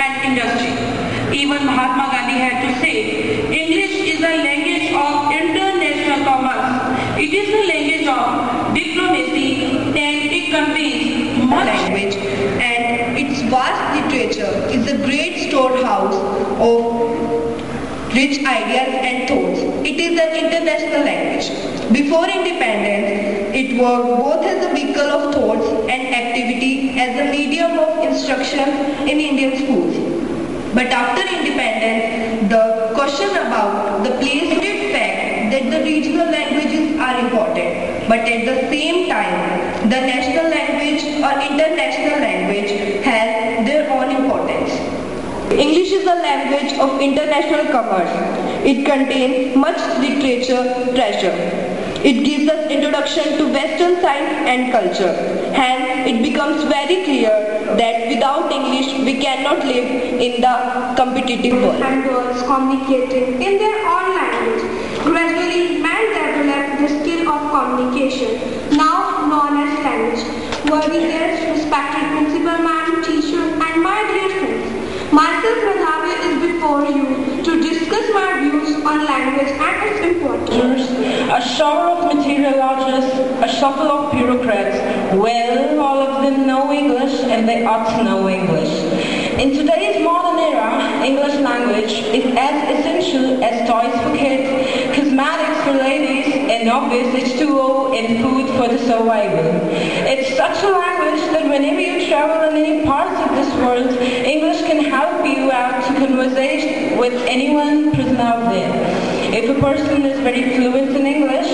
and industry. Even Mahatma Gandhi had to say, English is a language of international commerce. It is the language of diplomacy and it contains much language, and its vast literature is a great storehouse of rich ideas and thoughts. It is an international language. Before independence, it worked both as a vehicle of thoughts and activity as a medium of instruction in Indian schools. But after independence, the question about the placed fact that the regional languages are important, but at the same time, the national language or international language has their own importance. English is a language of international commerce. It contains much literature treasure. It gives us introduction to Western science and culture. Hence, it becomes very clear that without English, we cannot live in the competitive world. And girls communicating in their own language. Gradually, men developed the skill of communication, now known as language. Worthy guests, respected principal ma'am, teachers, and my dear friends. Myself, Radhavi, is before you to discuss my views on language and its importance. A shower of materiologists, a shuffle of bureaucrats. Well, all of them know English and they ought to know English. In today's modern era, English language is as essential as toys for kids, cosmetics for ladies, and obvious H2O and food for the survival. It's such a language that whenever you travel in any parts of this world, English can help you out to conversation with anyone present out there. If a person is very fluent in English,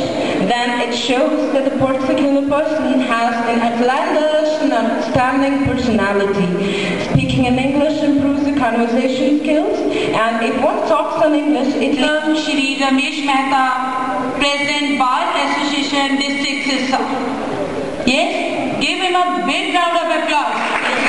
then it shows that the particular person has an outlandish and outstanding personality. Speaking in English improves the conversation skills, and if one talks in English, it is Shri Ramesh Mehta, President Bar Association, District Sirsa. Yes, give him a big round of applause.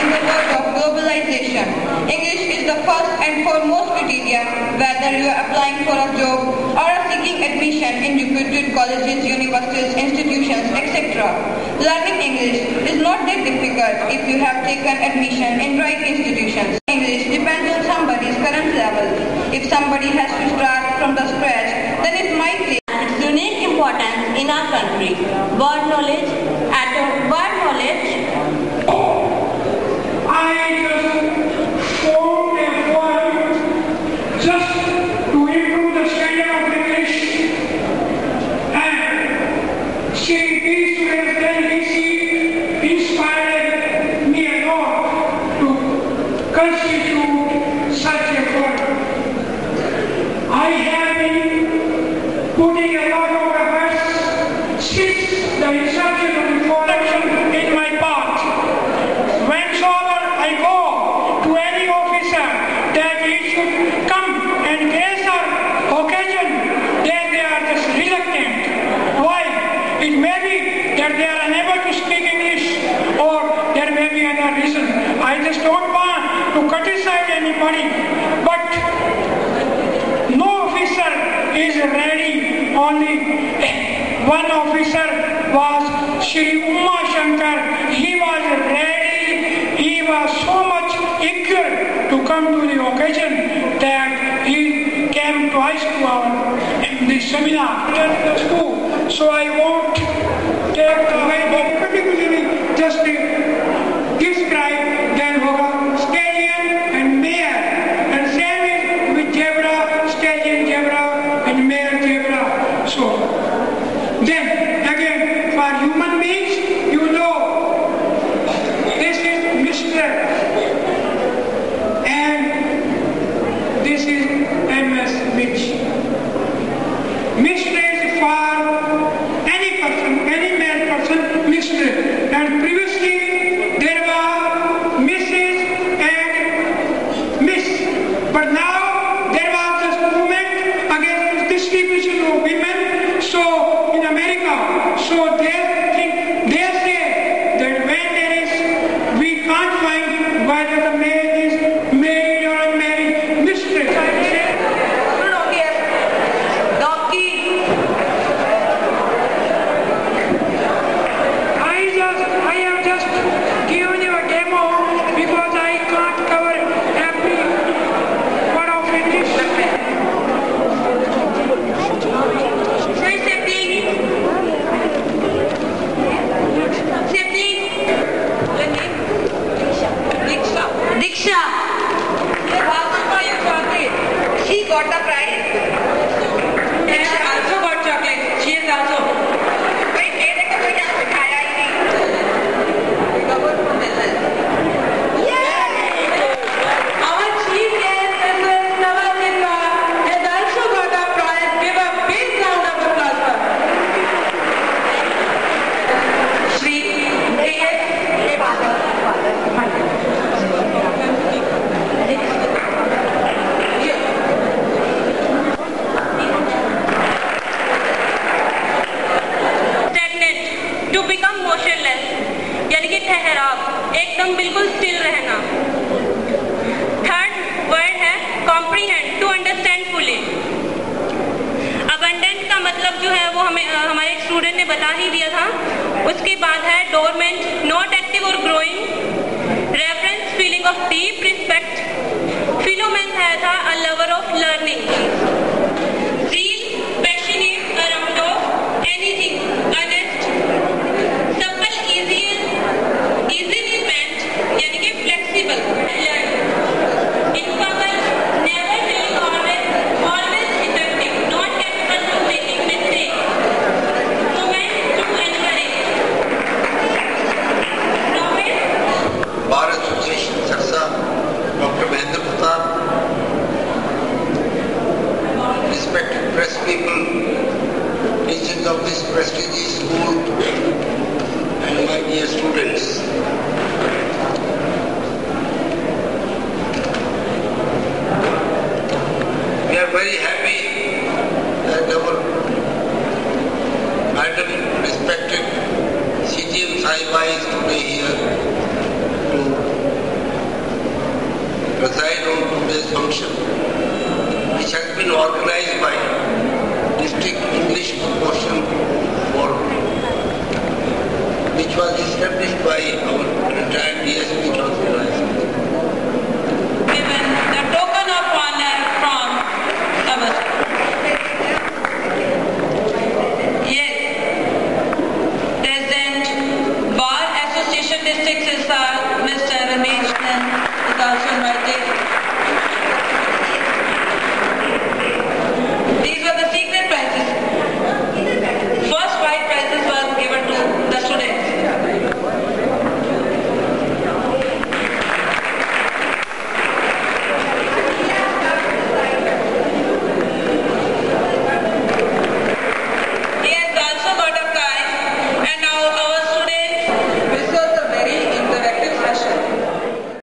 In the world of globalization, English is the first and foremost criteria whether you are applying for a job or are seeking admission in reputed colleges, universities, institutions, etc. Learning English is not that difficult if you have taken admission in right institutions. English depends on somebody's current level. If somebody has to start from the scratch, then it might take its unique importance in our country. Word knowledge, I just formed a fund just to improve the standard of English, and seeing these students then receive inspired me a lot to constitute such a fund. I have been putting a lot of efforts since the inception of the foundation in my part. Whensoever I go to any officer that he should come and grace our occasion, then they are just reluctant. Why? It may be that they are unable to speak English, or there may be another reason. I just don't want to criticize anybody, but no officer is ready. Only one officer was Shri Uma Shankar. He was ready. He was so much eager to come to the occasion that he came twice to our this seminar at the school. So I won't take the way, but particularly just describe then hoga stallion and mare, and same is with zebra, stallion zebra and mare zebra. So then again, for human beings, you know, this is Mr. and this is MS Mitch. Mr. is for any person, any male person, Mr. And previously there were Mrs. and Miss. But now there was this movement against distribution of women. So in America, so they say that when there is, we can't find whether the male is married or unmarried. Mr. I have just given you a demo because I can't cover every got the prize. She has also got chocolate. She is also. Wait, मेरे को तो यहाँ सिखाया ही नहीं. Our chief guest, Mrs. Nawazika, has also got a prize. Give a big round of applause for her. Shri stagnant, to become motionless, यानी कि ठहराव, एकदम बिल्कुल स्टिल रहना. थर्ड वर्ड है comprehend, to understand fully. Abundant का मतलब जो है वो हमें हमारे स्टूडेंट ने बता ही दिया था. उसके बाद है डोरमेंट, नॉट एक्टिव और growing. Reference, feeling of deep respect. Philomel है था a lover of learning. Zeal, passionate around of anything, honest. Supple, easily bent, यानी कि flexible, learn. Infable, never doing, always effective, not capable of making mistakes. Moment, to encourage. Robert, Bar Association, Sarsa, Dr. Mahendra Pratap, respected press people, teachers of this prestigious school, and my dear students. We are very happy that our madam, respected CTM Sahiba is today here to preside on today's function, which has been organized by District English Proportion Board, which was established by our retired DSP,